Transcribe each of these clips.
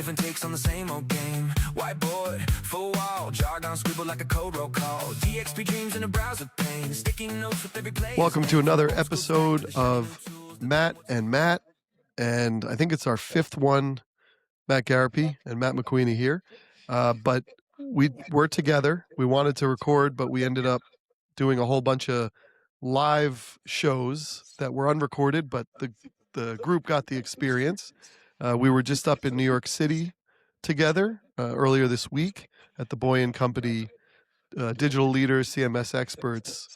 different takes on the same old game. Whiteboard, full wall, jargon scribbled like a code roll call. DXP dreams in a browser pane, sticking notes with every play. Welcome to another episode of Matt and Matt, and I think it's our fifth one. Matt Garrepy and Matt McQueeny here, but we were together. We wanted to record, but we ended up doing a whole bunch of live shows that were unrecorded, but the group got the experience. We were just up in New York City together earlier this week at the Boye Company Digital Leaders CMS Experts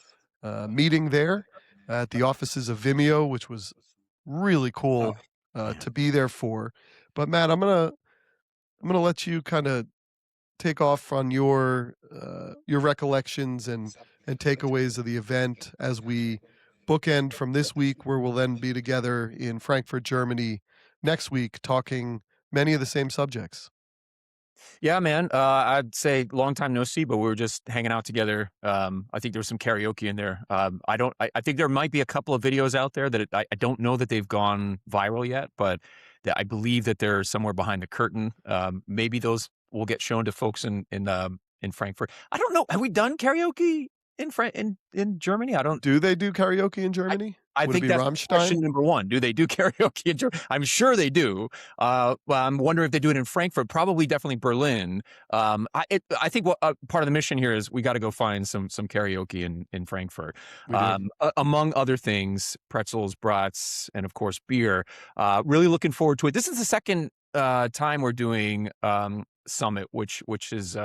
meeting there at the offices of Vimeo, which was really cool to be there for. But Matt, I'm gonna let you kind of take off on your recollections and takeaways of the event as we bookend from this week, where we'll then be together in Frankfurt, Germany next week, talking many of the same subjects. Yeah, man. I'd say long time no see, but we were just hanging out together. I think there was some karaoke in there. I think there might be a couple of videos out there that I don't know that they've gone viral yet, but I believe that they're somewhere behind the curtain. Maybe those will get shown to folks in Frankfurt. I don't know. Have we done karaoke in Germany? I don't. Do they do karaoke in Germany? I think that's Rammstein? Question number one. Do they do karaoke in Germany? I'm sure they do. Well, I'm wondering if they do it in Frankfurt. Probably, definitely Berlin. I think what part of the mission here is we got to go find some karaoke in Frankfurt. Among other things, pretzels, brats, and of course beer. Really looking forward to it. This is the second time we're doing Summit, which is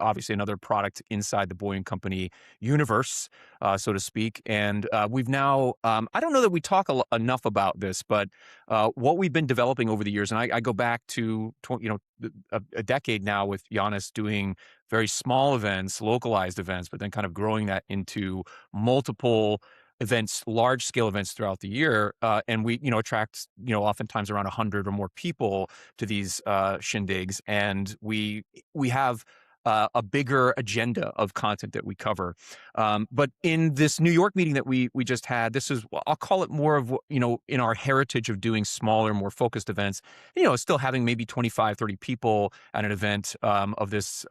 obviously another product inside the Boye Company universe, so to speak. And we've now, I don't know that we talk enough about this, but what we've been developing over the years, and I go back to a decade now with Giannis doing very small events, localized events, but then kind of growing that into multiple events, large scale events throughout the year. And we, attract, oftentimes around 100 or more people to these shindigs. And we have a bigger agenda of content that we cover. But in this New York meeting that we just had, this is, I'll call it more of, in our heritage of doing smaller, more focused events, still having maybe 25, 30 people at an event of this,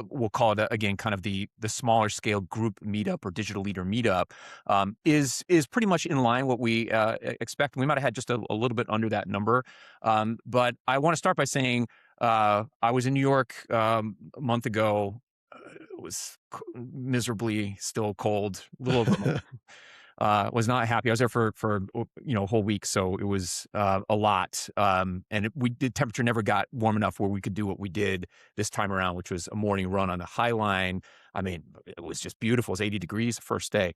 we'll call it, again, kind of the smaller scale group meetup or digital leader meetup, is pretty much in line what we expect. We might have had just a little bit under that number. But I want to start by saying, I was in New York a month ago. It was miserably still cold. A little was not happy. I was there for a whole week, so it was a lot. And the temperature never got warm enough where we could do what we did this time around, which was a morning run on the High Line. I mean, it was just beautiful. It was 80 degrees the first day.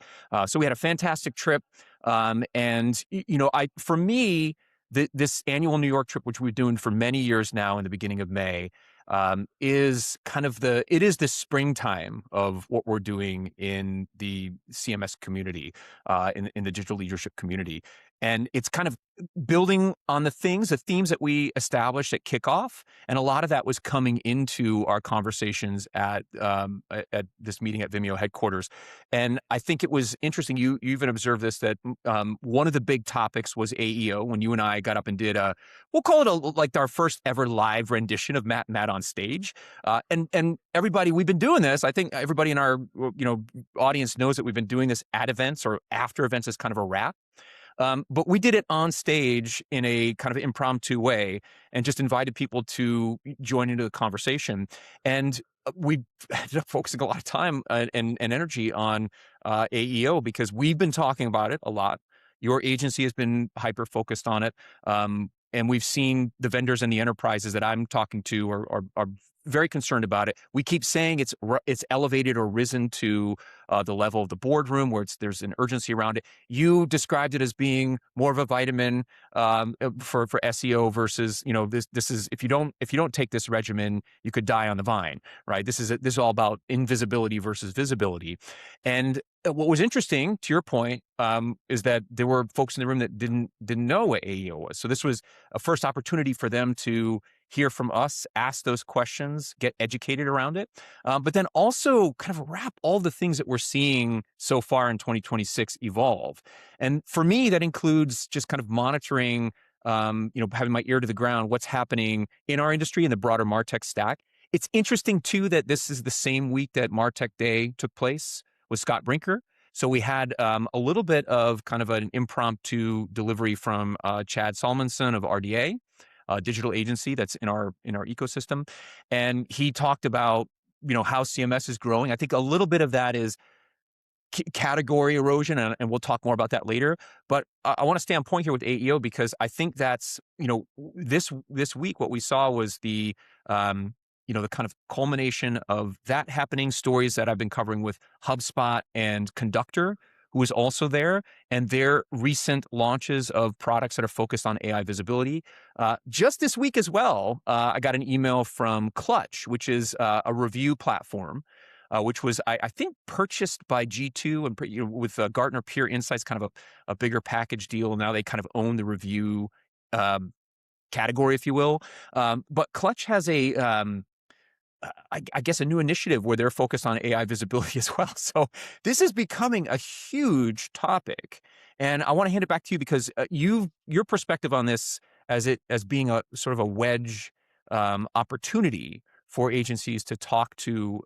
So we had a fantastic trip. And for me, this annual New York trip, which we've been doing for many years now in the beginning of May, is kind of it is the springtime of what we're doing in the CMS community, in the digital leadership community. And it's kind of building on the themes that we established at kickoff. And a lot of that was coming into our conversations at this meeting at Vimeo headquarters. And I think it was interesting. You even observed this, that one of the big topics was AEO, when you and I got up and did we'll call it like our first ever live rendition of Matt on stage. And everybody, we've been doing this. I think everybody in our audience knows that we've been doing this at events or after events as kind of a wrap. But we did it on stage in a kind of impromptu way and just invited people to join into the conversation. And we ended up focusing a lot of time and energy on AEO because we've been talking about it a lot. Your agency has been hyper-focused on it. And we've seen the vendors and the enterprises that I'm talking to are very concerned about it. We keep saying it's elevated or risen to the level of the boardroom, where there's an urgency around it. You described it as being more of a vitamin for SEO versus this is if you don't take this regimen, you could die on the vine, right? This is all about invisibility versus visibility. And what was interesting, to your point, is that there were folks in the room that didn't know what AEO was. So this was a first opportunity for them to hear from us, ask those questions, get educated around it, but then also kind of wrap all the things that we're seeing so far in 2026 evolve. And for me, that includes just kind of monitoring having my ear to the ground, what's happening in our industry and the broader martech stack. It's interesting too that this is the same week that Martech Day took place with Scott Brinker. So we had a little bit of kind of an impromptu delivery from Chad Salmonson of RDA, a digital agency that's in our ecosystem, and he talked about how CMS is growing. I think a little bit of that is category erosion, and we'll talk more about that later. But I want to stay on point here with AEO because I think that's this week what we saw was the the kind of culmination of that happening, stories that I've been covering with HubSpot and Conductor, who was also there, and their recent launches of products that are focused on AI visibility. Just this week as well, I got an email from Clutch, which is a review platform, which was, I think, purchased by G2 and with Gartner Peer Insights, kind of a bigger package deal. Now they kind of own the review category, if you will. But Clutch has I guess a new initiative where they're focused on AI visibility as well. So this is becoming a huge topic, and I want to hand it back to you because your perspective on this as being a sort of a wedge opportunity for agencies to talk to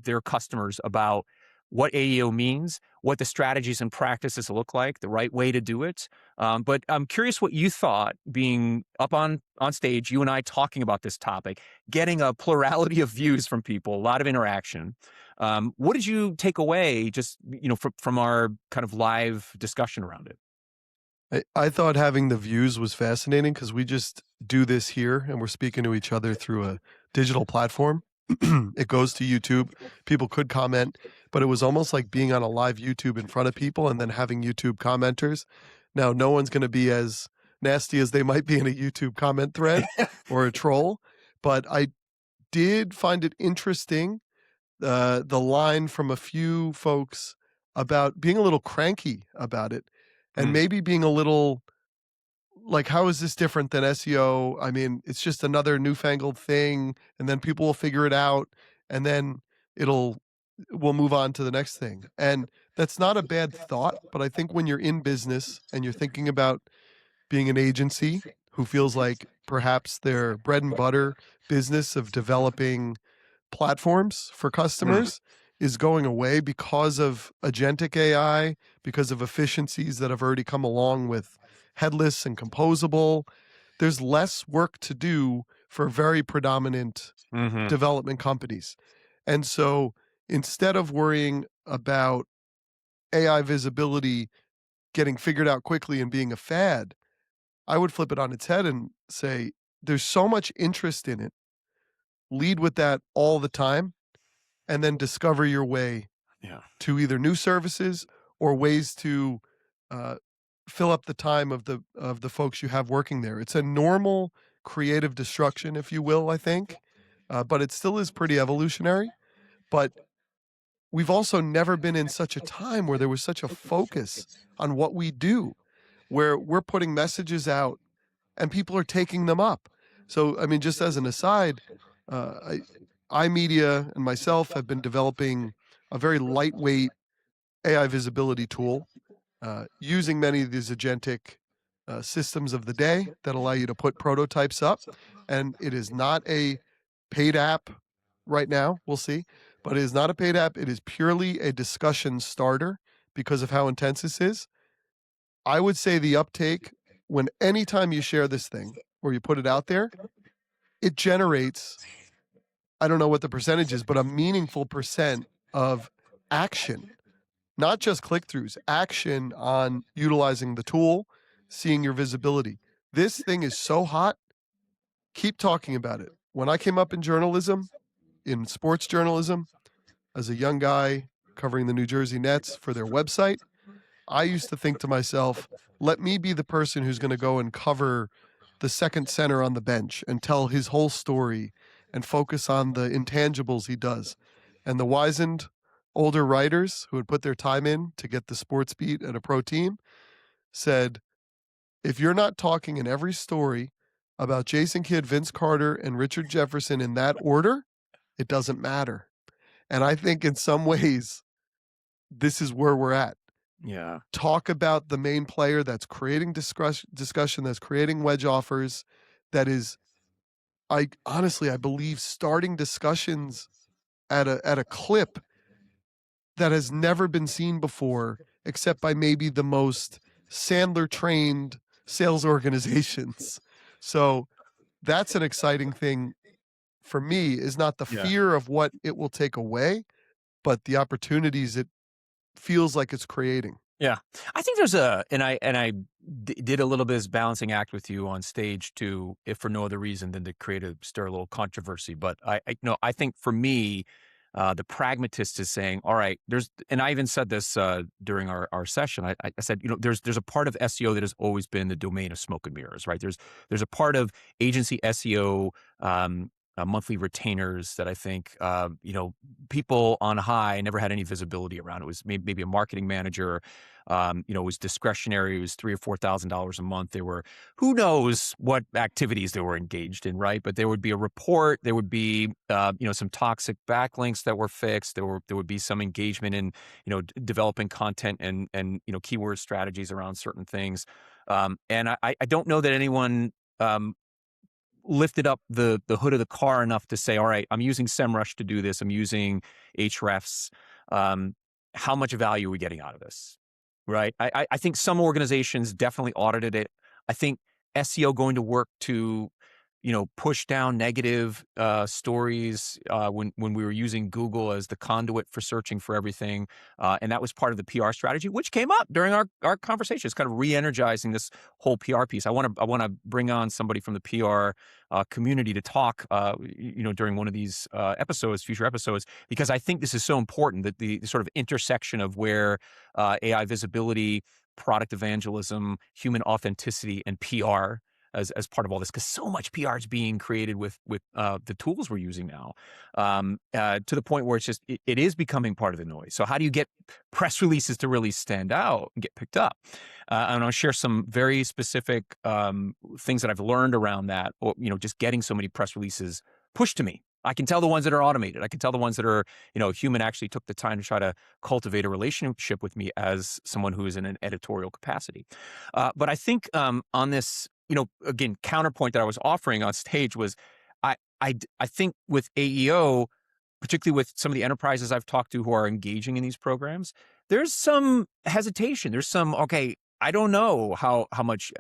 their customers about what AEO means, what the strategies and practices look like, the right way to do it. But I'm curious what you thought being up on stage, you and I talking about this topic, getting a plurality of views from people, a lot of interaction. What did you take away just, from our kind of live discussion around it? I thought having the views was fascinating because we just do this here and we're speaking to each other through a digital platform. It goes to YouTube. People could comment, but it was almost like being on a live YouTube in front of people and then having YouTube commenters. Now, no one's going to be as nasty as they might be in a YouTube comment thread or a troll, but I did find it interesting, the line from a few folks about being a little cranky about it and maybe being a little like, how is this different than SEO? I mean, it's just another newfangled thing, and then people will figure it out, and then we'll move on to the next thing. And that's not a bad thought, but I think when you're in business and you're thinking about being an agency who feels like perhaps their bread and butter business of developing platforms for customers is going away because of agentic AI, because of efficiencies that have already come along with headless and composable, there's less work to do for very predominant development companies. And so instead of worrying about AI visibility getting figured out quickly and being a fad, I would flip it on its head and say, there's so much interest in it. Lead with that all the time, and then discover your way to either new services or ways to fill up the time of the folks you have working there. It's a normal creative destruction, if you will, I think, but it still is pretty evolutionary. But we've also never been in such a time where there was such a focus on what we do, where we're putting messages out and people are taking them up. So, I mean, just as an aside, iMedia and myself have been developing a very lightweight AI visibility tool using many of these agentic systems of the day that allow you to put prototypes up. And it is not a paid app right now, we'll see, but it is not a paid app. It is purely a discussion starter because of how intense this is. I would say the uptake, when anytime you share this thing or you put it out there, it generates, I don't know what the percentage is, but a meaningful percent of action. Not just click-throughs, action on utilizing the tool, seeing your visibility. This thing is so hot, keep talking about it. When I came up in journalism, in sports journalism, as a young guy covering the New Jersey Nets for their website, I used to think to myself, let me be the person who's going to go and cover the second center on the bench and tell his whole story and focus on the intangibles he does. And the wizened older writers who had put their time in to get the sports beat at a pro team said, if you're not talking in every story about Jason Kidd, Vince Carter, and Richard Jefferson in that order, it doesn't matter. And I think in some ways, this is where we're at. Yeah. talk about the main player that's creating discussion, that's creating wedge offers, that is, I believe, starting discussions at a clip that has never been seen before, except by maybe the most Sandler trained sales organizations. So that's an exciting thing for me, is not the Yeah. fear of what it will take away, but the opportunities it feels like it's creating. Yeah, I think there's and I did a little bit of this balancing act with you on stage too, if for no other reason than to stir a little controversy. But I think for me, the pragmatist is saying, all right, and I even said this during our session. I said, there's a part of SEO that has always been the domain of smoke and mirrors, right? There's a part of agency SEO. Monthly retainers that I think, people on high never had any visibility around. It was maybe a marketing manager, it was discretionary. It was $3,000 or $4,000 a month. There were, who knows what activities they were engaged in, right? But there would be a report. There would be, some toxic backlinks that were fixed. There would be some engagement in, developing content and keyword strategies around certain things. And I don't know that anyone lifted up the hood of the car enough to say, all right, I'm using SEMrush to do this. I'm using Hrefs. How much value are we getting out of this? Right. I think some organizations definitely audited it. I think SEO going to work to, push down negative stories when we were using Google as the conduit for searching for everything. And that was part of the PR strategy, which came up during our conversation. It's kind of re-energizing this whole PR piece. I want to bring on somebody from the PR community to talk, during one of these future episodes, because I think this is so important, that the sort of intersection of where AI visibility, product evangelism, human authenticity, and PR as part of all this, because so much PR is being created with the tools we're using now, to the point where it's just it is becoming part of the noise. So how do you get press releases to really stand out and get picked up? And I'll share some very specific things that I've learned around that, or just getting so many press releases pushed to me. I can tell the ones that are automated. I can tell the ones that are, human actually took the time to try to cultivate a relationship with me as someone who is in an editorial capacity. But I think on this, again, counterpoint that I was offering on stage was, I think with AEO, particularly with some of the enterprises I've talked to who are engaging in these programs, there's some hesitation. There's some, okay, I don't know how much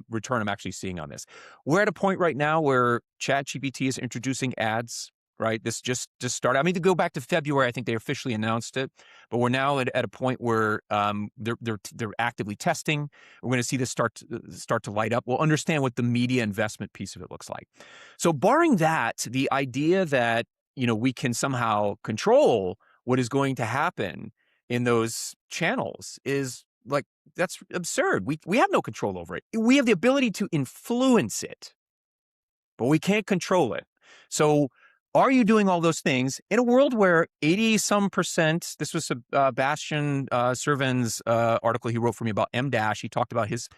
return I'm actually seeing on this. We're at a point right now where ChatGPT is introducing ads, right? This just started. I mean, to go back to February, I think they officially announced it, but we're now at a point where they're actively testing. We're going to see this start to light up. We'll understand what the media investment piece of it looks like. So barring that, the idea that, we can somehow control what is going to happen in those channels is like, that's absurd. We have no control over it. We have the ability to influence it, but we can't control it. So are you doing all those things in a world where 80-some%, this was Bastian Servan's article he wrote for me about M-Dash. He talked about his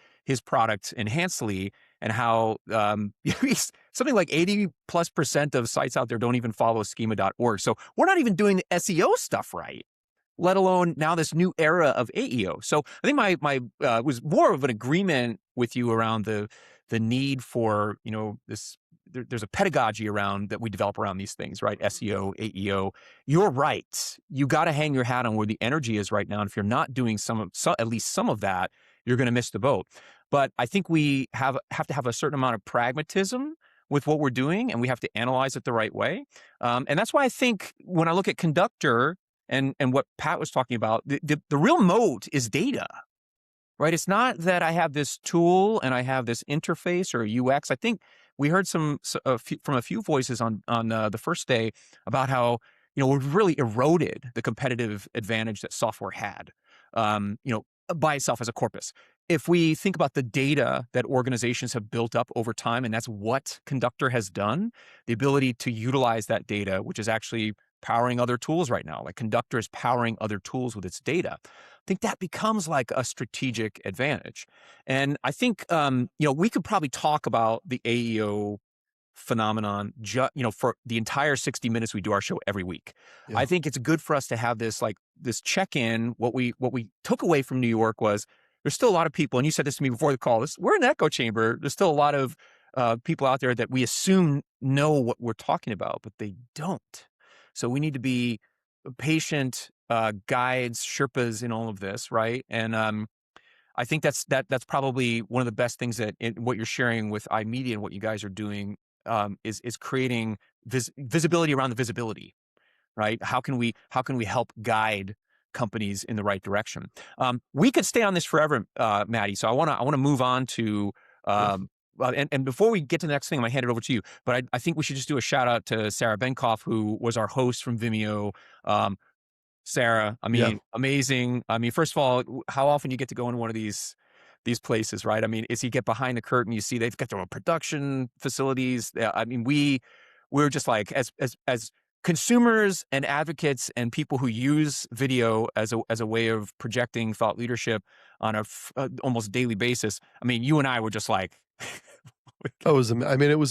product Enhancely and how something like 80+% of sites out there don't even follow schema.org. So we're not even doing the SEO stuff right, let alone now this new era of AEO. So I think my was more of an agreement with you around the need for, this. There's a pedagogy around that we develop around these things, right? SEO, AEO. You're right. You got to hang your hat on where the energy is right now. And if you're not doing at least some of that, you're going to miss the boat. But I think we have to have a certain amount of pragmatism with what we're doing, and we have to analyze it the right way. And that's why I think when I look at Conductor and what Pat was talking about, the real moat is data. Right? It's not that I have this tool and I have this interface or UX. I think we heard from a few voices on the first day about how, we've really eroded the competitive advantage that software had, by itself as a corpus. If we think about the data that organizations have built up over time, and that's what Conductor has done, the ability to utilize that data, which is actually powering other tools right now, like Conductor is powering other tools with its data. I think that becomes like a strategic advantage. And I think, we could probably talk about the AEO phenomenon, for the entire 60 minutes we do our show every week. Yeah. I think it's good for us to have this check-in. What we took away from New York was there's still a lot of people, and you said this to me before the call, we're an echo chamber. There's still a lot of people out there that we assume know what we're talking about, but they don't. So we need to be patient guides, Sherpas in all of this, right? And I think that's probably one of the best things that what you're sharing with iMedia and what you guys are doing is creating visibility around the visibility, right? How can we help guide companies in the right direction? We could stay on this forever, Maddie. So I want to move on to. And before we get to the next thing, I'm gonna hand it over to you. But I think we should just do a shout out to Sarah Benkoff, who was our host from Vimeo. Sarah, I mean, amazing. I mean, first of all, how often you get to go in one of these places, right? I mean, as you get behind the curtain, you see they've got their own production facilities. I mean, we're just like as consumers and advocates and people who use video as a way of projecting thought leadership on a almost daily basis. I mean, you and I were just like, it was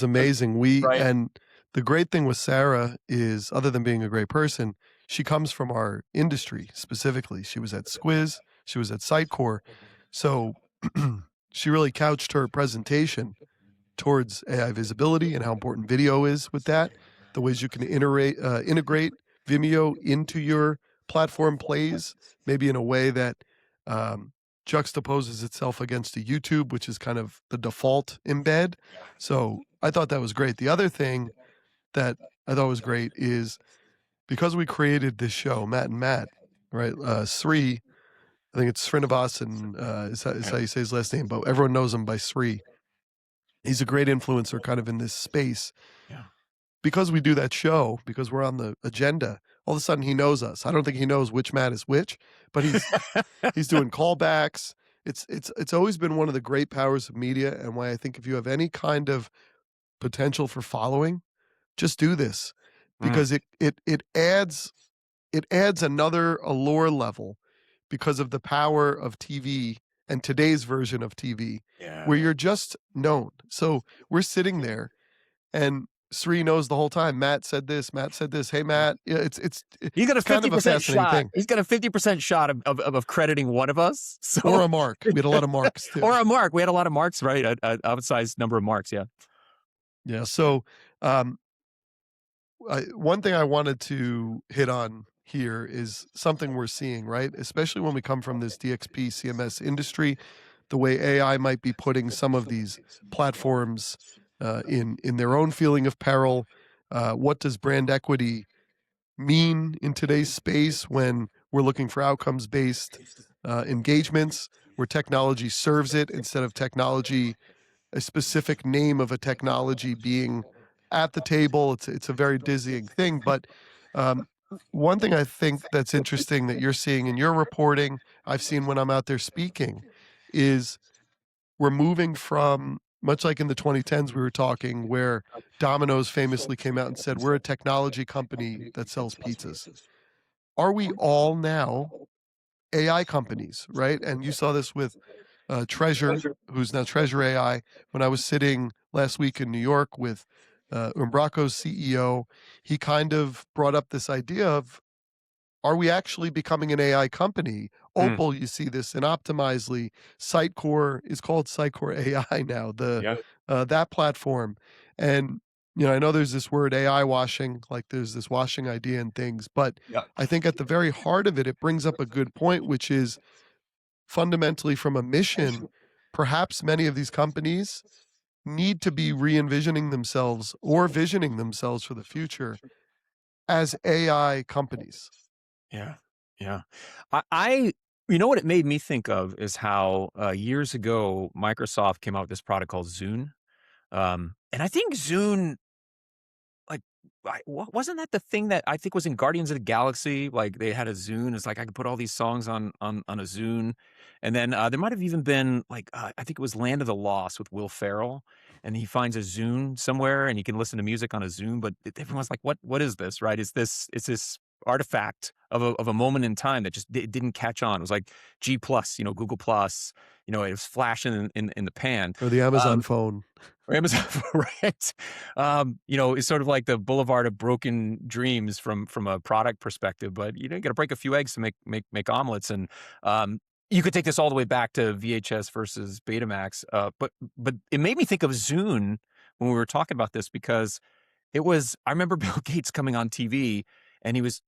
amazing. Right. And the great thing with Sarah is, other than being a great person, she comes from our industry specifically. She was at Squiz, she was at Sitecore. So she really couched her presentation towards AI visibility and how important video is with that, the ways you can integrate Vimeo into your platform plays, maybe in a way that juxtaposes itself against a YouTube, which is kind of the default embed. So I thought that was great. The other thing that I thought was great is, because we created this show, Matt and Matt, right? Sri, I think it's Srinivas, and is how you say his last name, but everyone knows him by Sri. He's a great influencer kind of in this space. Yeah. Because we do that show, because we're on the agenda, all of a sudden he knows us. I don't think he knows which Matt is which, but he's doing callbacks. It's always been one of the great powers of media, and why I think if you have any kind of potential for following, just do this, because it adds another allure level because of the power of TV and today's version of TV, where you're just known. So we're sitting there, and Sri knows the whole time. Matt said this. Hey, Matt. Yeah, it's he's got a kind of a 50% fascinating shot. thing. He's got a 50% shot of crediting one of us. So. Or a mark. We had a lot of marks too. Or a mark. We had a lot of marks, right? An outsized number of marks. Yeah. Yeah. So one thing I wanted to hit on here is something we're seeing, right? Especially when we come from this DXP CMS industry, the way AI might be putting some of these platforms in their own feeling of peril. What does brand equity mean in today's space when we're looking for outcomes-based engagements, where technology serves it instead of technology, a specific name of a technology being at the table? It's a very dizzying thing. But one thing I think that's interesting that you're seeing in your reporting, I've seen when I'm out there speaking, is we're moving from, much like in the 2010s we were talking, where Domino's famously came out and said, we're a technology company that sells pizzas. Are we all now AI companies, right? And you saw this with Treasure, who's now Treasure AI. When I was sitting last week in New York with Umbraco's CEO, he kind of brought up this idea of, are we actually becoming an AI company? Opal, you see this in Optimizely. Sitecore is called Sitecore AI now, that platform. And I know there's this word AI washing, like there's this washing idea and things, but I think at the very heart of it, it brings up a good point, which is fundamentally from a mission, perhaps many of these companies need to be re-envisioning themselves or visioning themselves for the future as AI companies. Yeah. I what it made me think of is how years ago Microsoft came out with this product called Zune, and I think Zune, wasn't that the thing that I think was in Guardians of the Galaxy? Like they had a Zune. It's like I could put all these songs on a Zune, and then there might have even been I think it was Land of the Lost with Will Ferrell, and he finds a Zune somewhere and he can listen to music on a Zune. But everyone's like, "What is this? Right? Is this artifact of a moment in time that just didn't catch on. It was like G plus, Google plus, it was flashing in the pan. Or the Amazon phone. Or Amazon, right? It's sort of like the boulevard of broken dreams from a product perspective. But you got to break a few eggs to make omelets, and you could take this all the way back to VHS versus Betamax. But it made me think of Zune when we were talking about this, because I remember Bill Gates coming on TV and he was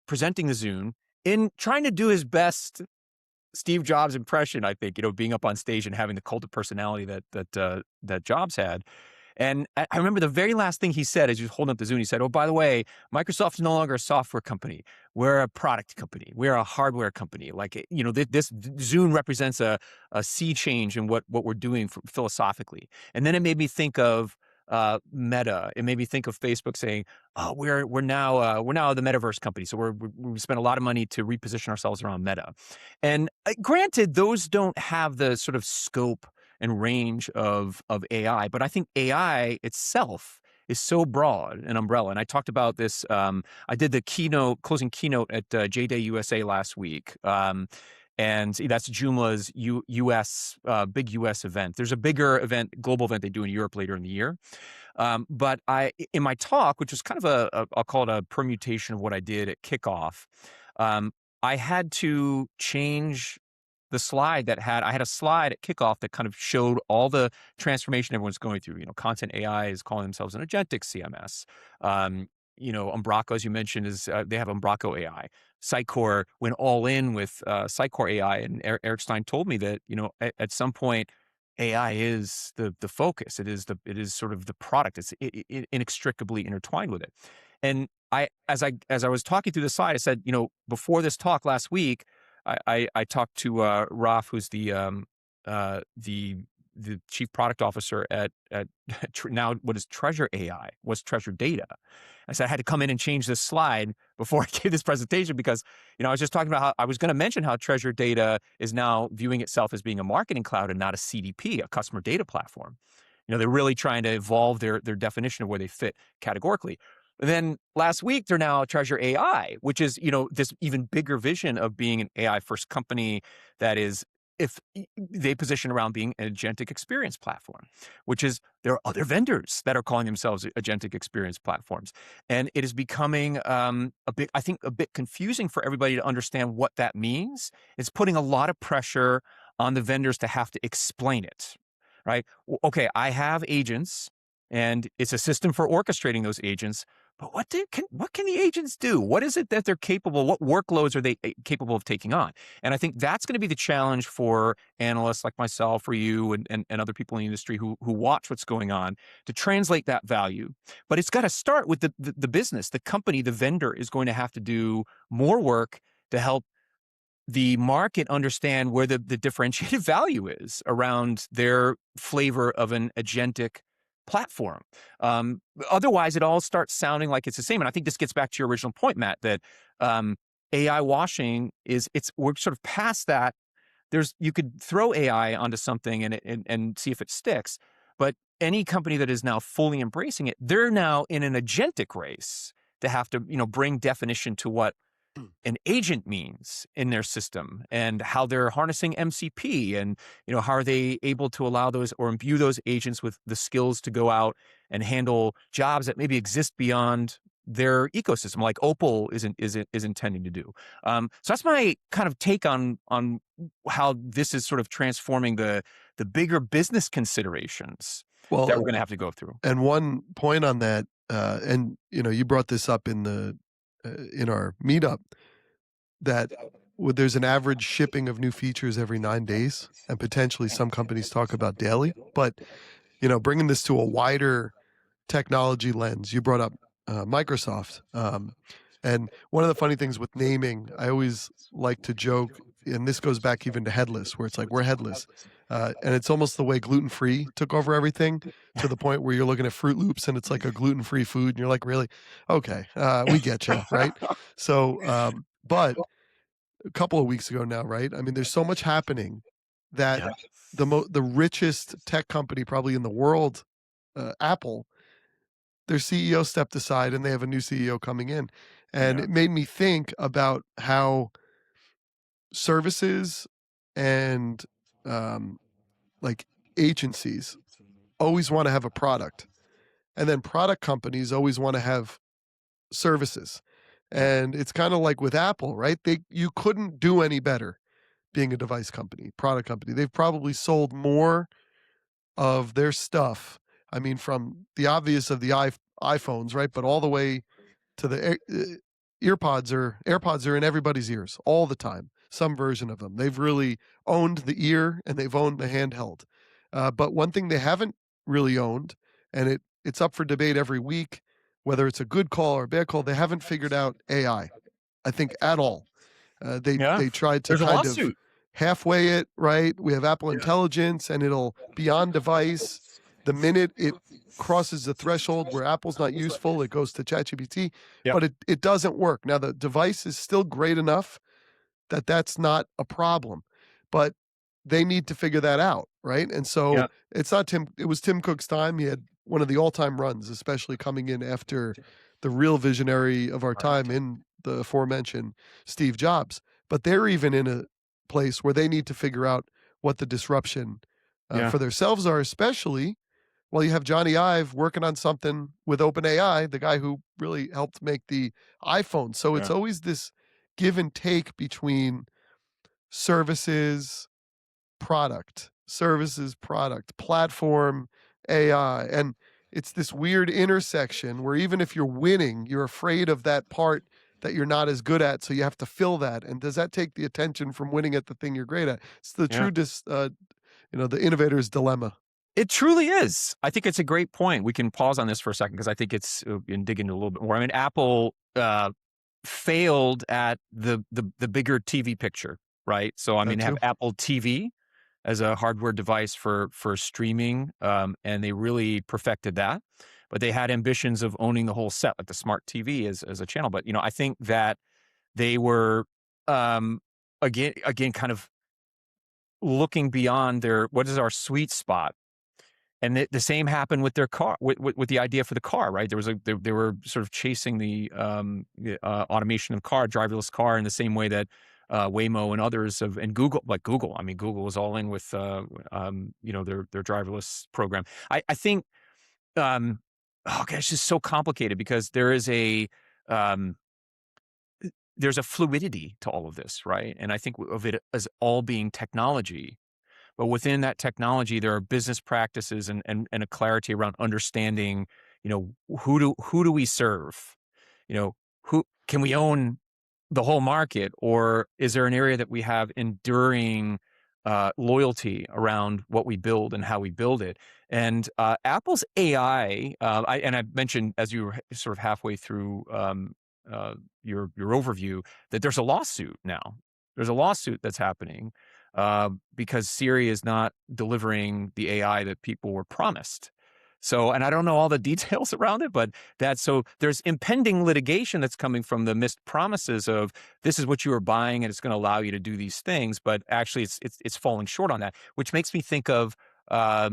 presenting the Zune in trying to do his best Steve Jobs impression, I think, being up on stage and having the cult of personality that Jobs had. And I remember the very last thing he said as he was holding up the Zune, he said, "Oh, by the way, Microsoft is no longer a software company. We're a product company. We're a hardware company. Like, this Zune represents a sea change in what we're doing philosophically." And then it made me think of Meta. It made me think of Facebook saying, "Oh, we're now the metaverse company. So we spent a lot of money to reposition ourselves around Meta." And granted, those don't have the sort of scope and range of AI, but I think AI itself is so broad an umbrella. And I talked about this. I did the closing keynote at J-Day USA last week. And that's Joomla's US big US event. There's a bigger event, global event they do in Europe later in the year. But in my talk, which was kind of I'll call it a permutation of what I did at kickoff, I had to change the slide I had a slide at kickoff that kind of showed all the transformation everyone's going through. Content AI is calling themselves an agentic CMS. Umbraco, as you mentioned, they have Umbraco AI. Sitecore went all in with Sitecore AI, and Eric Stein told me that at some point AI is the focus. It is sort of the product. It's inextricably intertwined with it. And as I was talking through the slide, I said, before this talk last week, I talked to Raf, who's the chief product officer at now what is Treasure AI, was Treasure Data. I said I had to come in and change this slide before I gave this presentation because, I was just talking about how I was going to mention how Treasure Data is now viewing itself as being a marketing cloud and not a CDP, a customer data platform. They're really trying to evolve their definition of where they fit categorically. And then last week, they're now Treasure AI, which is, this even bigger vision of being an AI first company that is, if they position around being an agentic experience platform, which is there are other vendors that are calling themselves agentic experience platforms. And it is becoming a bit confusing for everybody to understand what that means. It's putting a lot of pressure on the vendors to have to explain it, right? Okay, I have agents and it's a system for orchestrating those agents. But what can the agents do? What is it that they're capable? What workloads are they capable of taking on? And I think that's going to be the challenge for analysts like myself, or you, and other people in the industry who watch what's going on, to translate that value. But it's got to start with the business, the company, the vendor is going to have to do more work to help the market understand where the differentiated value is around their flavor of an agentic platform. Otherwise, it all starts sounding like it's the same. And I think this gets back to your original point, Matt, that AI washing we're sort of past that. You could throw AI onto something and see if it sticks. But any company that is now fully embracing it, they're now in an agentic race to have to, bring definition to what an agent means in their system and how they're harnessing MCP, and how are they able to allow those or imbue those agents with the skills to go out and handle jobs that maybe exist beyond their ecosystem, like Opal is intending to do. So that's my kind of take on how this is sort of transforming the bigger business considerations that we're going to have to go through. And one point on that, and you brought this up in our meetup, that there's an average shipping of new features every 9 days, and potentially some companies talk about daily. But bringing this to a wider technology lens, you brought up Microsoft, and one of the funny things with naming, I always like to joke, and this goes back even to headless, where it's like, we're headless. And it's almost the way gluten-free took over everything, to the point where you're looking at Fruit Loops and it's like a gluten-free food. And you're like, really? Okay, we get you, right? So, but a couple of weeks ago now, right? I mean, there's so much happening that the richest tech company probably in the world, Apple, their CEO stepped aside and they have a new CEO coming in. And Yeah. it made me think about how services and like agencies always want to have a product, and then product companies always want to have services. Yeah. And it's kind of like with Apple, right? You couldn't do any better being a device company, product company. They've probably sold more of their stuff. I mean, from the obvious of the iPhones, right? But all the way to the AirPods are in everybody's ears all the time. Some version of them. They've really owned the ear and they've owned the handheld. But one thing they haven't really owned, and it's up for debate every week, whether it's a good call or a bad call, they haven't figured out AI, I think, at all. Yeah. They tried to There's a kind of lawsuit. halfway it, right? We have Apple Yeah. Intelligence, and it'll be on device. The minute it crosses the threshold where Apple's not useful, it goes to ChatGPT, Yep. but it doesn't work. Now, the device is still great enough that that's not a problem, but they need to figure that out, right? And so Yeah. it was Tim Cook's time. He had one of the all-time runs, especially coming in after the real visionary of our time in the aforementioned Steve Jobs. But they're even in a place where they need to figure out what the disruption Yeah. for themselves are, especially while you have Johnny Ive working on something with OpenAI, the guy who really helped make the iPhone. So it's Yeah. always this give and take between services, product, platform, AI. And it's this weird intersection where even if you're winning, you're afraid of that part that you're not as good at. So you have to fill that. And does that take the attention from winning at the thing you're great at? It's the Yeah. the innovator's dilemma. It truly is. I think it's a great point. We can pause on this for a second because I think it's and dig into a little bit more. I mean, Apple failed at the bigger TV picture, right? So I mean, they have Apple TV as a hardware device for streaming, and they really perfected that. But they had ambitions of owning the whole set, like the smart TV as a channel. But I think that they were again kind of looking beyond what is our sweet spot. And the same happened with their car, with the idea for the car, right? They were sort of chasing the automation of driverless car in the same way that Waymo and others have, and Google. I mean, Google was all in with their driverless program. I think, oh gosh, it's just so complicated because there's a fluidity to all of this, right? And I think of it as all being technology. But within that technology, there are business practices and a clarity around understanding, who do we serve? Who can we own the whole market, or is there an area that we have enduring loyalty around what we build and how we build it? And Apple's AI, I mentioned as you were sort of halfway through your overview that there's a lawsuit now. There's a lawsuit that's happening because Siri is not delivering the AI that people were promised. So, and I don't know all the details around it, but there's impending litigation that's coming from the missed promises of this is what you are buying and it's going to allow you to do these things, but actually it's falling short on that, which makes me think of how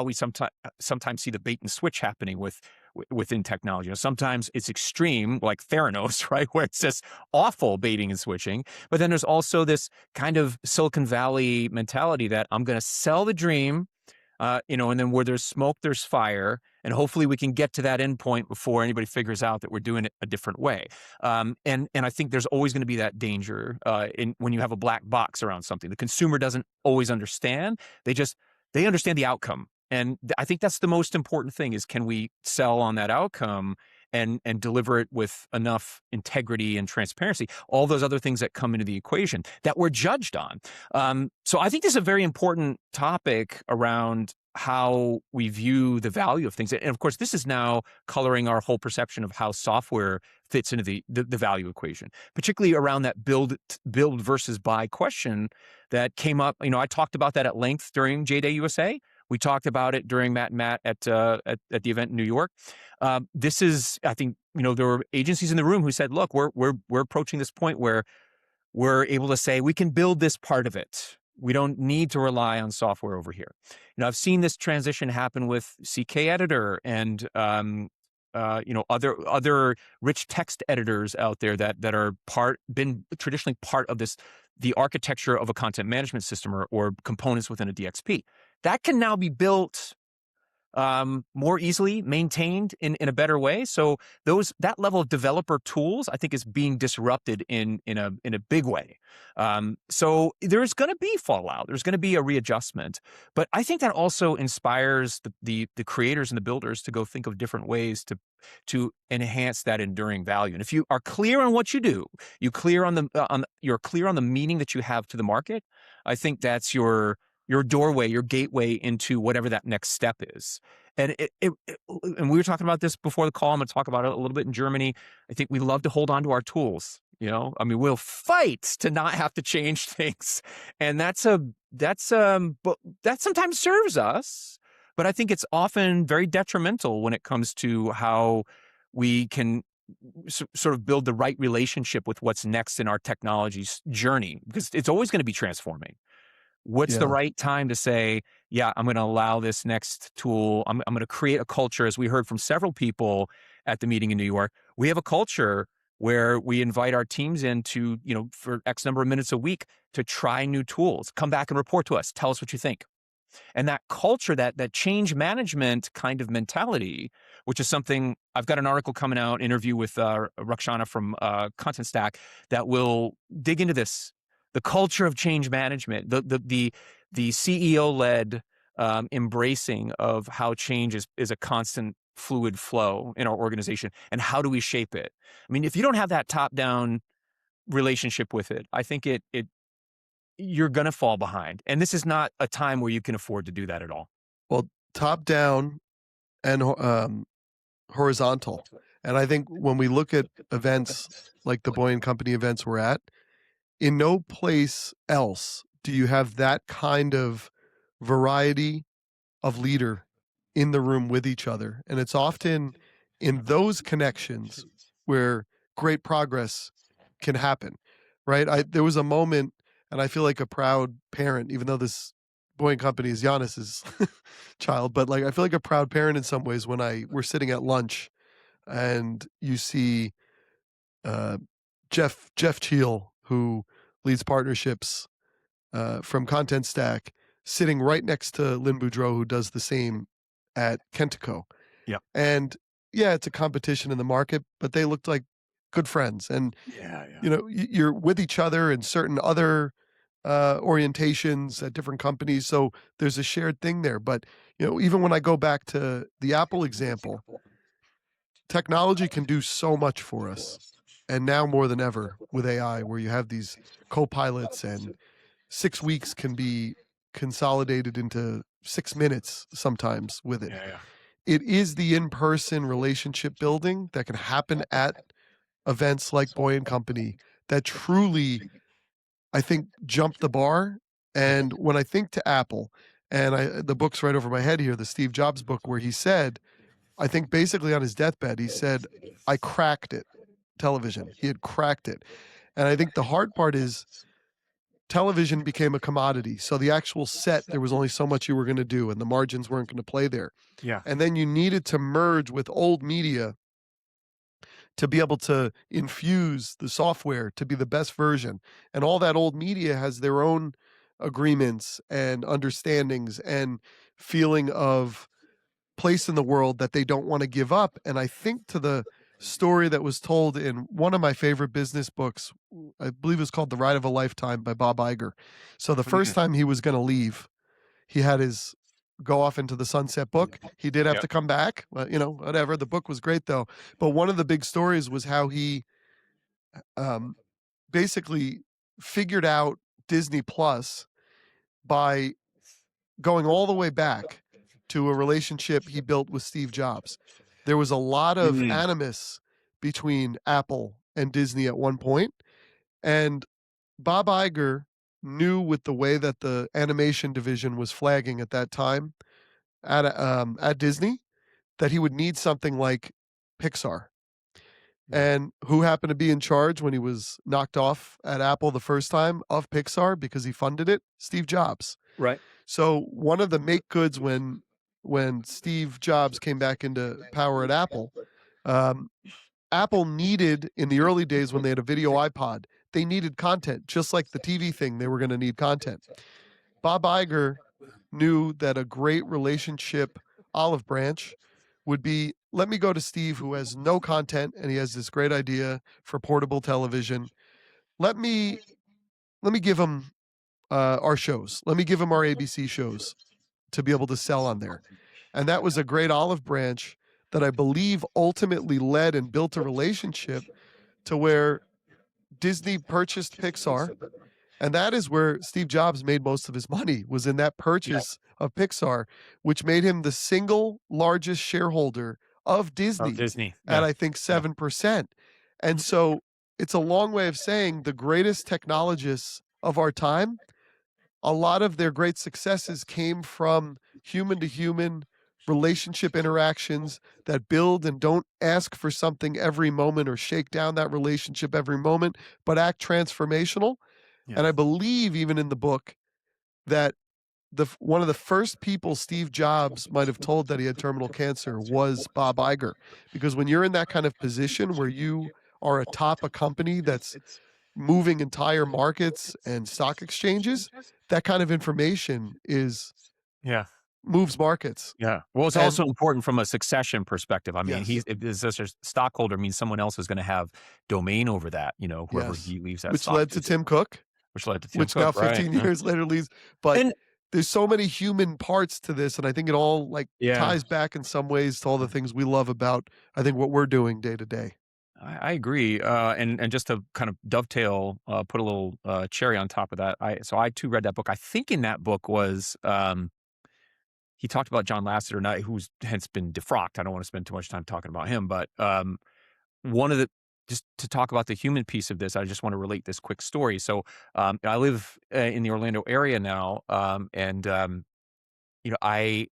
we sometimes see the bait and switch happening within technology. Sometimes it's extreme, like Theranos, right, where it's just awful baiting and switching. But then there's also this kind of Silicon Valley mentality that I'm going to sell the dream, and then where there's smoke, there's fire, and hopefully we can get to that endpoint before anybody figures out that we're doing it a different way. And I think there's always going to be that danger when you have a black box around something. The consumer doesn't always understand. They understand the outcome. And I think that's the most important thing is, can we sell on that outcome and deliver it with enough integrity and transparency, all those other things that come into the equation that we're judged on. So I think this is a very important topic around how we view the value of things. And of course, this is now coloring our whole perception of how software fits into the value equation, particularly around that build versus buy question that came up. I talked about that at length during J-Day USA. We talked about it during Matt and Matt at the event in New York. This is, I think, there were agencies in the room who said, look, we're approaching this point where we're able to say we can build this part of it. We don't need to rely on software over here. I've seen this transition happen with CK Editor and other rich text editors out there that are been traditionally part of the architecture of a content management system or components within a DXP. That can now be built more easily, maintained in a better way. So that level of developer tools, I think, is being disrupted in a big way. So there's going to be fallout. There's going to be a readjustment. But I think that also inspires the creators and the builders to go think of different ways to enhance that enduring value. And if you are clear on what you do, you're clear on the meaning that you have to the market, I think that's your doorway, your gateway into whatever that next step is. And and we were talking about this before the call. I'm going to talk about it a little bit in Germany. I think we love to hold on to our tools. I mean, we'll fight to not have to change things, and that sometimes serves us. But I think it's often very detrimental when it comes to how we can sort of build the right relationship with what's next in our technology's journey, because it's always going to be transforming. What's the right time to say, yeah, I'm going to allow this next tool. I'm going to create a culture, as we heard from several people at the meeting in New York. We have a culture where we invite our teams in to, for X number of minutes a week to try new tools, come back and report to us, tell us what you think. And that culture, that change management kind of mentality, which is something, I've got an article coming out, interview with Rakshana from Content Stack, that will dig into this. The culture of change management, the CEO-led embracing of how change is a constant fluid flow in our organization, and how do we shape it? I mean, if you don't have that top-down relationship with it, I think you're going to fall behind. And this is not a time where you can afford to do that at all. Well, top-down and horizontal. And I think when we look at events like the Boye Company events we're at, in no place else do you have that kind of variety of leader in the room with each other. And it's often in those connections where great progress can happen, right? There was a moment, and I feel like a proud parent, even though this Boye Company is Giannis's child, but I feel like a proud parent in some ways when we're sitting at lunch and you see Jeff Cheel, who leads partnerships from Content Stack, sitting right next to Lynn Boudreau, who does the same at Kentico. Yeah. And yeah, it's a competition in the market, but they looked like good friends. And, you're with each other in certain other orientations at different companies. So there's a shared thing there. But, even when I go back to the Apple example, technology can do so much for us. And now more than ever with AI, where you have these co-pilots and 6 weeks can be consolidated into 6 minutes sometimes with it. Yeah. It is the in-person relationship building that can happen at events like Boye Company that truly, I think, jump the bar. And when I think to Apple, and the book's right over my head here, the Steve Jobs book, where he said, I think basically on his deathbed, he said, I cracked it. Television. He had cracked it. And I think the hard part is television became a commodity. So the actual set, there was only so much you were going to do, and the margins weren't going to play there. Yeah. And then you needed to merge with old media to be able to infuse the software to be the best version. And all that old media has their own agreements and understandings and feeling of place in the world that they don't want to give up. And I think to the story that was told in one of my favorite business books, I believe it was called The Ride of a Lifetime by Bob Iger. So the first time he was going to leave, he had his go off into the sunset book. He did have to come back, but whatever. The book was great though. But one of the big stories was how he basically figured out Disney Plus by going all the way back to a relationship he built with Steve Jobs. There was a lot of animus between Apple and Disney at one point. And Bob Iger knew, with the way that the animation division was flagging at that time at Disney, that he would need something like Pixar. And who happened to be in charge when he was knocked off at Apple the first time of Pixar because he funded it? Steve Jobs. Right. So one of the make goods when Steve Jobs came back into power at Apple Apple needed, in the early days when they had a video iPod, they needed content, just like the TV thing, they were going to need content. Bob Iger knew that a great relationship olive branch would be, let me go to Steve, who has no content, and he has this great idea for portable television. Let me give him our shows. Let me give him our ABC shows to be able to sell on there. And that was a great olive branch that I believe ultimately led and built a relationship to where Disney purchased Pixar. And that is where Steve Jobs made most of his money, was in that purchase of Pixar, which made him the single largest shareholder of Disney, at I think 7%. And so it's a long way of saying the greatest technologists of our time, a lot of their great successes came from human to human relationship interactions that build and don't ask for something every moment or shake down that relationship every moment, but act transformational. Yeah. And I believe even in the book that one of the first people Steve Jobs might have told that he had terminal cancer was Bob Iger. Because when you're in that kind of position where you are atop a company that's moving entire markets and stock exchanges, that kind of information moves markets. Yeah. Well, it's also important from a succession perspective. I mean, Yes. if as a stockholder means someone else is going to have domain over that, whoever he leaves that which stock led to Tim Cook, which now 15 years later leaves. But there's so many human parts to this, and I think it all ties back in some ways to all the things we love about, I think, what we're doing day to day. I agree. And just to kind of dovetail, put a little cherry on top of that. I too read that book. I think in that book was, he talked about John Lasseter, who's hence been defrocked. I don't want to spend too much time talking about him, but just to talk about the human piece of this, I just want to relate this quick story. So I live in the Orlando area now, and I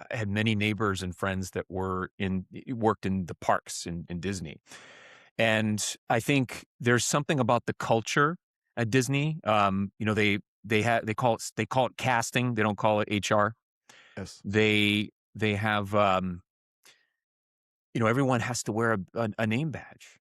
had many neighbors and friends that worked in the parks in Disney. And I think there's something about the culture at Disney. They call it casting. They don't call it HR. Yes. They have everyone has to wear a name badge,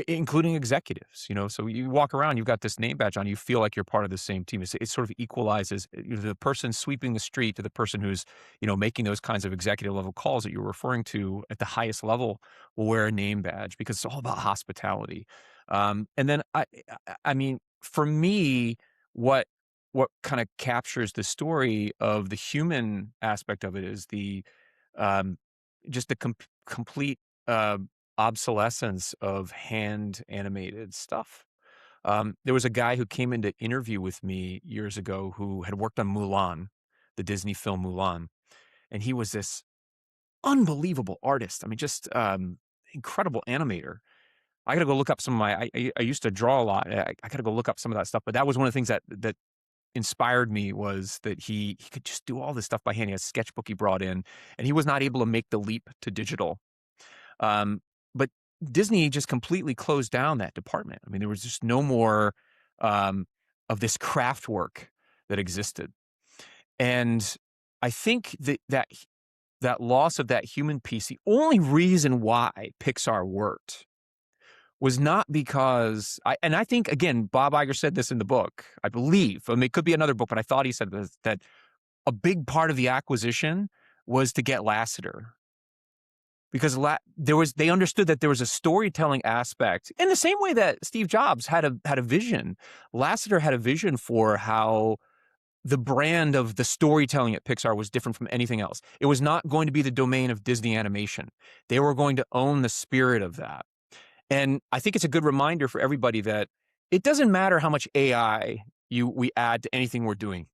including executives. So you walk around, you've got this name badge on, you feel like you're part of the same team. It sort of equalizes the person sweeping the street to the person who's making those kinds of executive level calls that you're referring to at the highest level will wear a name badge because it's all about hospitality. And then I mean, for me, what kind of captures the story of the human aspect of it is the just the complete obsolescence of hand animated stuff. There was a guy who came in to interview with me years ago who had worked on Mulan, the Disney film Mulan, and he was this unbelievable artist. I mean, just incredible animator. I got to go look up some of my. I used to draw a lot. I got to go look up some of that stuff. But that was one of the things that inspired me, was that he could just do all this stuff by hand. He had a sketchbook he brought in, and he was not able to make the leap to digital. But Disney just completely closed down that department. I mean, there was just no more of this craft work that existed. And I think that loss of that human piece, the only reason why Pixar worked was not because, I think, again, Bob Iger said this in the book, I believe. I mean, it could be another book, but I thought he said this, that a big part of the acquisition was to get Lasseter. Because they understood that there was a storytelling aspect in the same way that Steve Jobs had a vision. Lasseter had a vision for how the brand of the storytelling at Pixar was different from anything else. It was not going to be the domain of Disney Animation. They were going to own the spirit of that. And I think it's a good reminder for everybody that it doesn't matter how much AI we add to anything we're doing.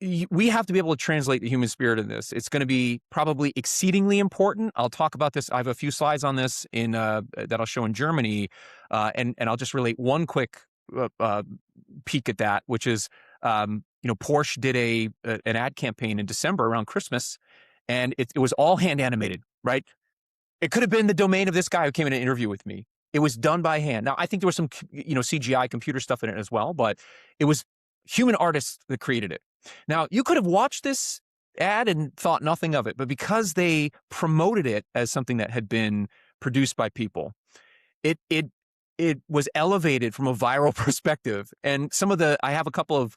We have to be able to translate the human spirit in this. It's going to be probably exceedingly important. I'll talk about this. I have a few slides on this that I'll show in Germany, and I'll just relate one quick peek at that, which is Porsche did an ad campaign in December around Christmas, and it was all hand animated, right? It could have been the domain of this guy who came in an interview with me. It was done by hand. Now, I think there was some CGI computer stuff in it as well, but it was human artists that created it. Now, you could have watched this ad and thought nothing of it, but because they promoted it as something that had been produced by people, it was elevated from a viral perspective. And I have a couple of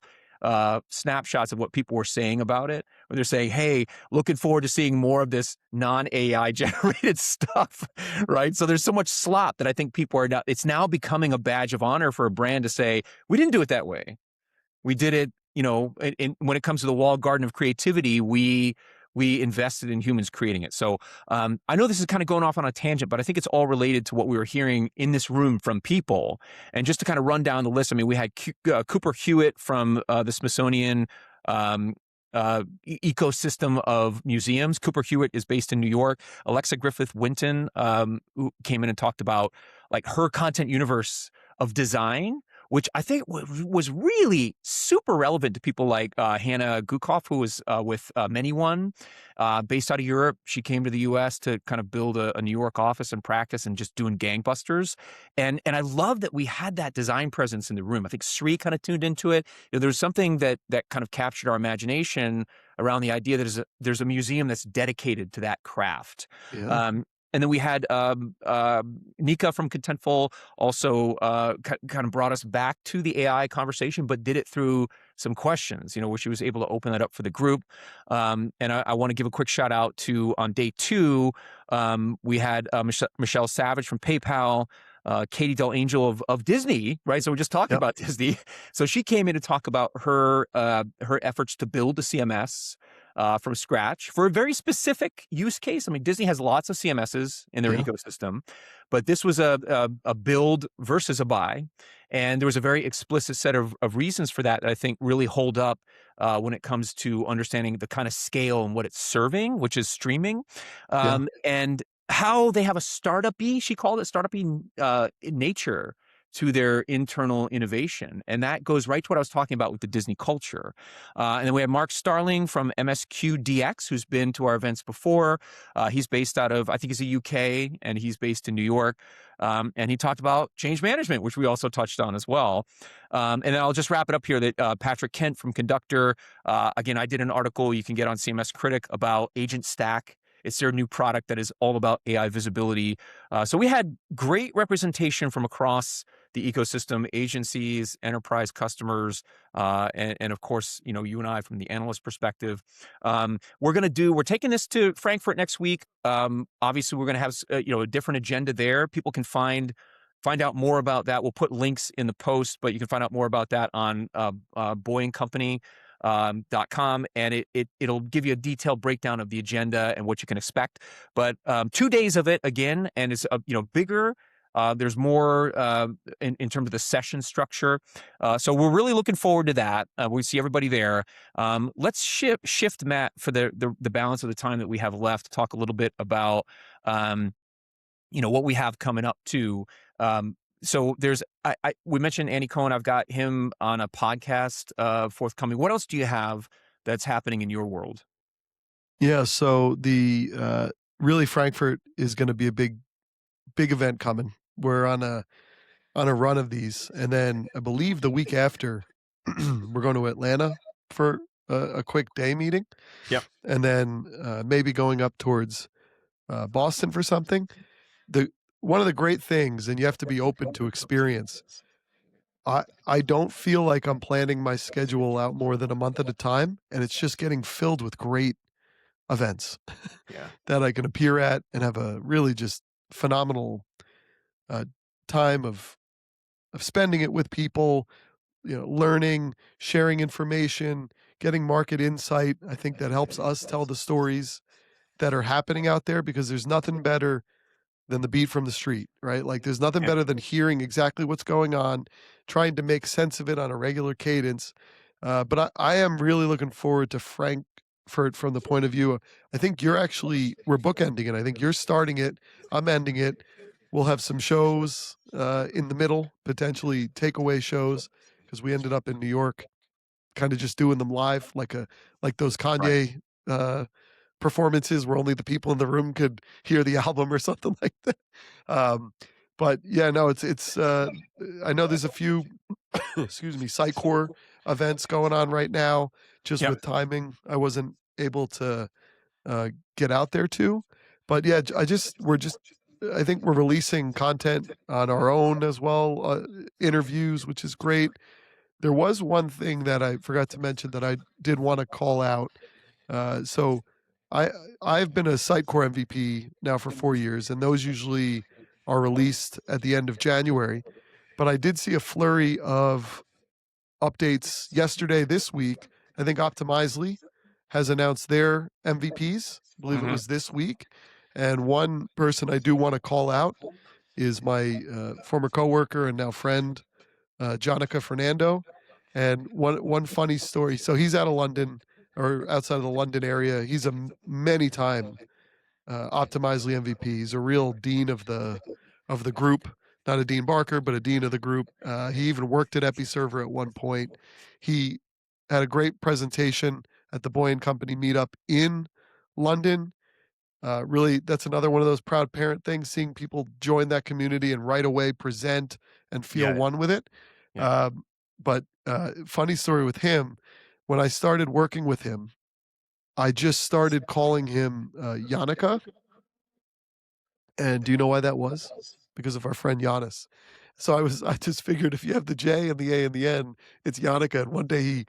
snapshots of what people were saying about it, where they're saying, hey, looking forward to seeing more of this non-AI generated stuff, right? So there's so much slop that I think people are now, it's now becoming a badge of honor for a brand to say, we didn't do it that way. We did it, when it comes to the walled garden of creativity, we invested in humans creating it. So I know this is kind of going off on a tangent, but I think it's all related to what we were hearing in this room from people. And just to kind of run down the list, I mean, we had Cooper Hewitt from the Smithsonian ecosystem of museums. Cooper Hewitt is based in New York. Alexa Griffith Winton who came in and talked about like her content universe of design, which I think was really super relevant to people like Hannah Gukoff, who was with ManyOne, based out of Europe. She came to the U.S. to kind of build a New York office and practice and just doing gangbusters. And I love that we had that design presence in the room. I think Sri kind of tuned into it. There was something that kind of captured our imagination around the idea that there's a museum that's dedicated to that craft. Yeah. And then we had Nika from Contentful also kind of brought us back to the AI conversation, but did it through some questions, where she was able to open that up for the group. And I want to give a quick shout out to, on day 2, we had Michelle Savage from PayPal, Katie Del Angel of Disney, right? So we're just talking about Disney. So she came in to talk about her efforts to build a CMS from scratch for a very specific use case. I mean, Disney has lots of CMSs in their ecosystem, but this was a build versus a buy. And there was a very explicit set of reasons for that I think really hold up when it comes to understanding the kind of scale and what it's serving, which is streaming. And how they have a startup-y, she called it startup-y nature to their internal innovation. And that goes right to what I was talking about with the Disney culture. And then we have Mark Starling from MSQ DX, who's been to our events before. He's based out of, I think he's a UK, and he's based in New York. And he talked about change management, which we also touched on as well. And then I'll just wrap it up here that Patrick Kent from Conductor, again, I did an article you can get on CMS Critic about Agent Stack. It's their new product that is all about AI visibility. So we had great representation from across the ecosystem, agencies, enterprise customers, and of course, you and I from the analyst perspective. We're taking this to Frankfurt next week. Obviously, we're going to have a different agenda there. People can find out more about that. We'll put links in the post, but you can find out more about that on Boye Company .com, and it'll give you a detailed breakdown of the agenda and what you can expect. But 2 days of it again, and it's bigger. There's more in terms of the session structure. So we're really looking forward to that. We see everybody there. Let's shift, Matt, for the balance of the time that we have left, to talk a little bit about what we have coming up too. So we mentioned Andy Cohen. I've got him on a podcast forthcoming. What else do you have that's happening in your world? Yeah. So the really Frankfurt is going to be a big event coming. We're on a run of these, and then I believe the week after we're going to Atlanta for a quick day meeting. Yep. And then maybe going up towards Boston for something. One of the great things, and you have to be open to experience, I don't feel like I'm planning my schedule out more than a month at a time, and it's just getting filled with great events that I can appear at and have a really just phenomenal time of spending it with people, learning, sharing information, getting market insight. I think that helps us tell the stories that are happening out there, because there's nothing better than the beat from the street, right? Like there's nothing better than hearing exactly what's going on, trying to make sense of it on a regular cadence. But I am really looking forward to Frankfurt from the point of view, I think we're bookending it. I think you're starting it, I'm ending it. We'll have some shows in the middle, potentially takeaway shows, because we ended up in New York kind of just doing them live, like those Kanye performances where only the people in the room could hear the album or something like that. But yeah, no, it's I know there's a few excuse me, Sitecore events going on right now, just with timing. I wasn't able to get out there to. But yeah, I think we're releasing content on our own as well, interviews, which is great. There was one thing that I forgot to mention that I did want to call out. So I've been a Sitecore MVP now for 4 years, and those usually are released at the end of January. But I did see a flurry of updates yesterday, this week. I think Optimizely has announced their MVPs. I believe it was this week. And one person I do want to call out is my former coworker and now friend, Jonica Fernando. And one funny story. So he's out of London, or outside of the London area. He's a many-time Optimizely MVP. He's a real dean of the group. Not a Dean Barker, but a dean of the group. He even worked at Episerver at one point. He had a great presentation at the Boye Company meetup in London. Really, that's another one of those proud parent things, seeing people join that community and right away present and feel one with it. Yeah. But funny story with him, when I started working with him, I just started calling him Yannicka. And do you know why that was? Because of our friend Giannis. So I just figured if you have the J and the A and the N, it's Yannicka. And one day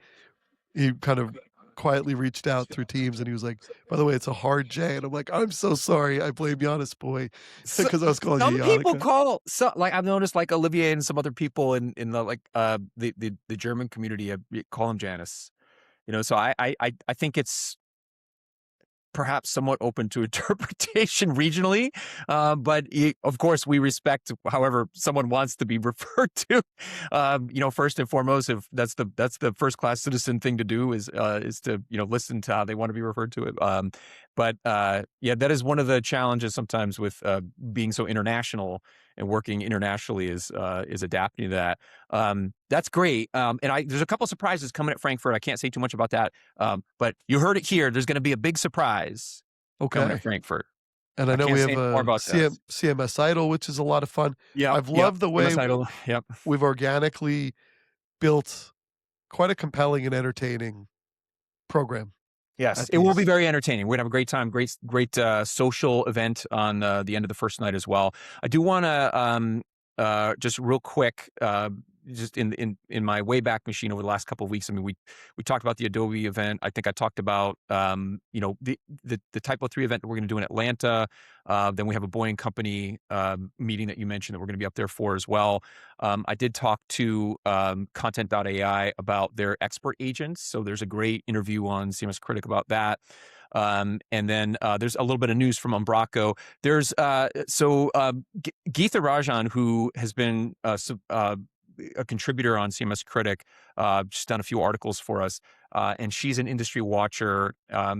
he kind of quietly reached out through Teams and he was like, by the way, it's a hard J. And I'm like, I'm so sorry. I blame Giannis boy because I was calling you Yannicka. Some people call, like I've noticed, like Olivier and some other people in the like the German community call him Janice. So I think it's perhaps somewhat open to interpretation regionally, but of course we respect however someone wants to be referred to. First and foremost, if that's the first class citizen thing to do is to listen to how they want to be referred to it. But that is one of the challenges sometimes with being so international and working internationally is adapting to that. That's great. And there's a couple of surprises coming at Frankfurt. I can't say too much about that. But you heard it here. There's going to be a big surprise coming at Frankfurt. And I know we have a CMS Idol, which is a lot of fun. Yeah, I've loved the way Yep. we've organically built quite a compelling and entertaining program. Yes, it will be very entertaining. We're going to have a great time, great social event on the end of the first night as well. I do want to just real quick, just in my Wayback Machine over the last couple of weeks. I mean, we talked about the Adobe event. I think I talked about the Typo 3 event that we're going to do in Atlanta. Then we have a Boye Company meeting that you mentioned that we're going to be up there for as well. I did talk to Content.ai about their expert agents. So there's a great interview on CMS Critic about that. And then there's a little bit of news from Umbraco. There's Geetha Rajan, who has been a contributor on CMS Critic, she's done a few articles for us, and she's an industry watcher. I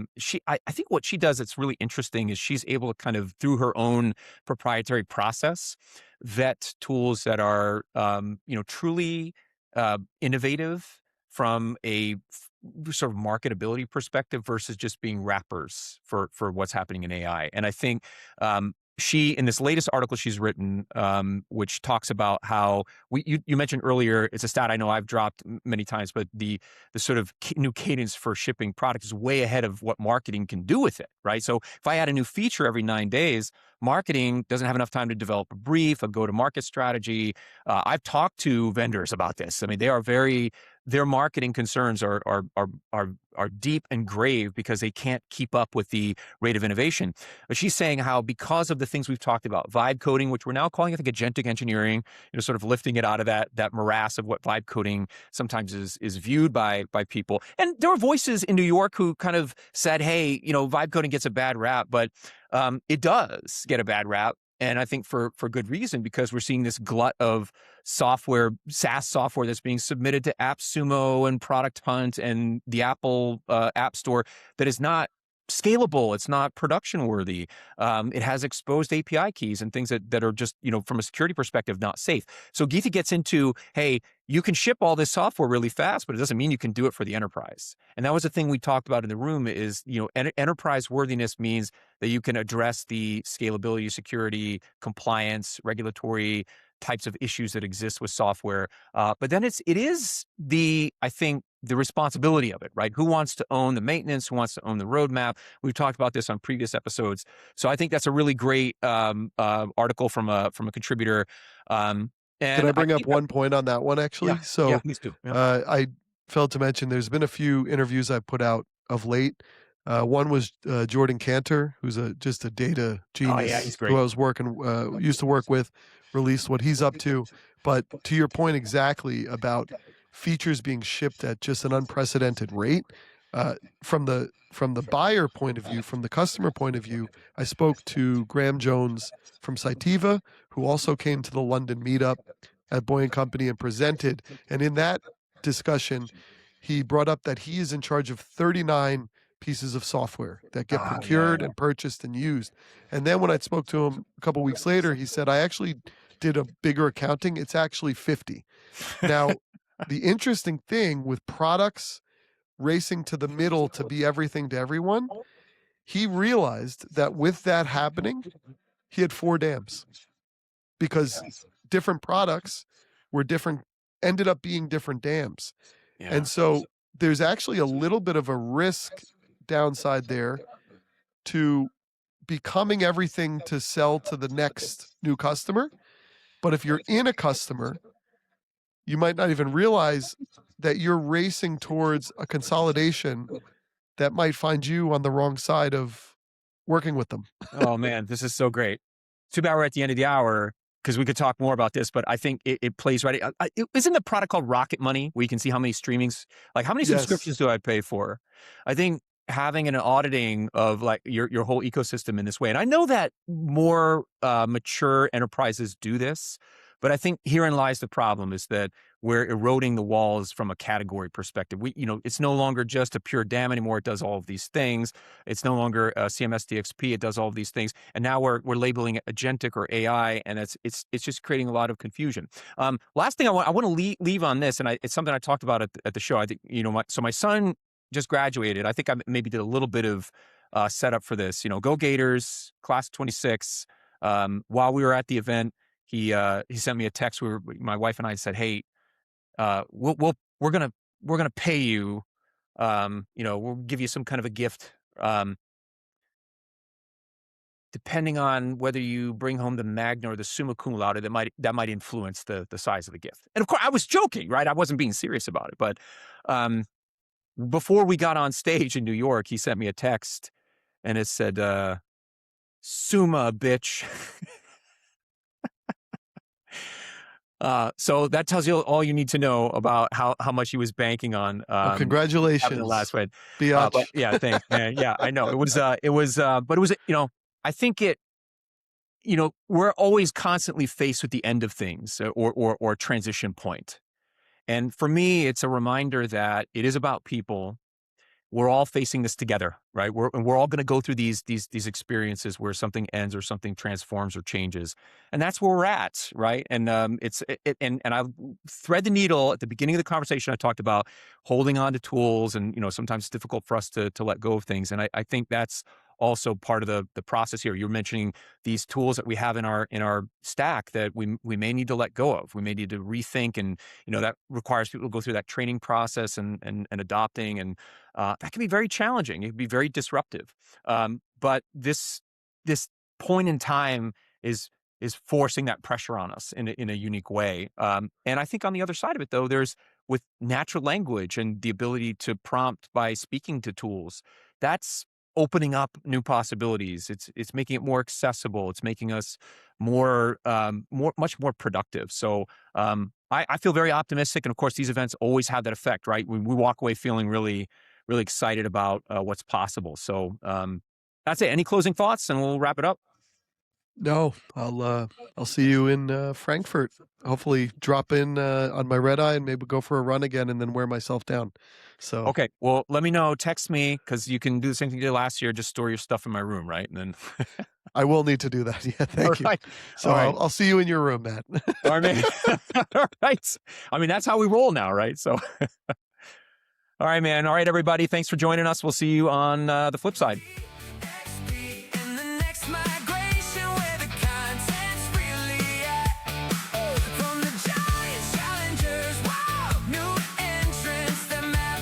think what she does that's really interesting is she's able to kind of, through her own proprietary process, vet tools that are truly innovative from a sort of marketability perspective versus just being wrappers for what's happening in AI. And I think she, in this latest article she's written, which talks about how you mentioned earlier, it's a stat I know I've dropped many times, but the sort of new cadence for shipping product is way ahead of what marketing can do with it, right? So if I add a new feature every 9 days, marketing doesn't have enough time to develop a brief, a go-to-market strategy. I've talked to vendors about this. I mean, their marketing concerns are deep and grave because they can't keep up with the rate of innovation. But she's saying how, because of the things we've talked about, vibe coding, which we're now calling, I think, agentic engineering, sort of lifting it out of that morass of what vibe coding sometimes is viewed by people. And there were voices in New York who kind of said, hey, vibe coding gets a bad rap, but it does get a bad rap. And I think for good reason, because we're seeing this glut of software, SaaS software that's being submitted to AppSumo and Product Hunt and the Apple App Store that is not scalable. It's not production worthy. It has exposed API keys and things that are just, from a security perspective, not safe. So Geetha gets into, hey, you can ship all this software really fast, but it doesn't mean you can do it for the enterprise. And that was the thing we talked about in the room is, enterprise worthiness means that you can address the scalability, security, compliance, regulatory types of issues that exist with software. But then it is I think, the responsibility of it, right? Who wants to own the maintenance? Who wants to own the roadmap? We've talked about this on previous episodes. So I think that's a really great article from a contributor. Can And I bring up think one point on that one, actually? yeah, So please do. Yeah. I failed to mention there's been a few interviews I've put out of late. One was Jordan Cantor, who's just a data genius he's great. who I was used to work with, released what he's up to. But to your point exactly about features being shipped at just an unprecedented rate, from the buyer point of view, from the customer point of view, I spoke to Graham Jones from Cytiva, who also came to the London meetup at Boye Company and presented. And in that discussion, he brought up that he is in charge of 39 pieces of software that get procured and purchased and used. And then when I spoke to him a couple weeks later, he said, I actually did a bigger accounting. It's actually 50. Now, the interesting thing with products racing to the middle to be everything to everyone, he realized that with that happening, he had 4 dams because different products ended up being different dams. Yeah. And so there's actually a little bit of a risk downside there to becoming everything to sell to the next new customer. But if you're in a customer, you might not even realize that you're racing towards a consolidation that might find you on the wrong side of working with them. Oh man, this is so great. Too bad we're at the end of the hour because we could talk more about this, but I think it plays right. Isn't the product called Rocket Money where you can see how many streamings, like how many subscriptions do I pay for? I think having an auditing of like your whole ecosystem in this way. And I know that more mature enterprises do this, but I think herein lies the problem is that we're eroding the walls from a category perspective. It's no longer just a pure DAM anymore. It does all of these things. It's no longer a CMS DXP. It does all of these things. And now we're labeling it agentic or AI, and it's just creating a lot of confusion. Last thing I want to leave on this, and it's something I talked about at the show. I think, so my son just graduated. I think I maybe did a little bit of setup for this. Go Gators, class of 26. While we were at the event, he sent me a text. My wife and I said, "Hey, we're gonna pay you. We'll give you some kind of a gift, depending on whether you bring home the Magna or the Summa Cum Laude. That might influence the size of the gift." And of course, I was joking, right? I wasn't being serious about it. But before we got on stage in New York, he sent me a text, and it said, "Summa, bitch." So that tells you all you need to know about how much he was banking on. Congratulations. The last one. Biatch. But yeah, thanks, man. Yeah, I know. But it was, I think we're always constantly faced with the end of things or transition point. And for me, it's a reminder that it is about people. We're all facing this together, right? We're all going to go through these experiences where something ends or something transforms or changes, and that's where we're at, right? And and I thread the needle at the beginning of the conversation. I talked about holding on to tools, and sometimes it's difficult for us to let go of things, and I think that's also part of the process here. You're mentioning these tools that we have in our stack that we may need to let go of. We may need to rethink, and that requires people to go through that training process and adopting, and that can be very challenging. It can be very disruptive. But this point in time is forcing that pressure on us in a unique way. And I think on the other side of it, though, there's with natural language and the ability to prompt by speaking to tools, that's opening up new possibilities. It's making it more accessible. It's making us much more productive. So I feel very optimistic. And of course, these events always have that effect, right? We walk away feeling really, really excited about what's possible. So that's it. Any closing thoughts, and we'll wrap it up. No, I'll see you in Frankfurt. Hopefully, drop in on my red eye and maybe go for a run again, and then wear myself down. So okay, well, let me know. Text me, because you can do the same thing you did last year. Just store your stuff in my room, right? And then I will need to do that. Yeah, thank you. Right. So I'll see you in your room, Matt. All right, man. All right. I mean, that's how we roll now, right? So, all right, man. All right, everybody. Thanks for joining us. We'll see you on the flip side. From the giants, challengers, wow, new entrants that matter.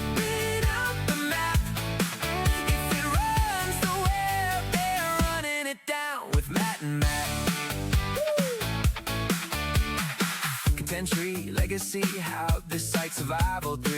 survival thrill.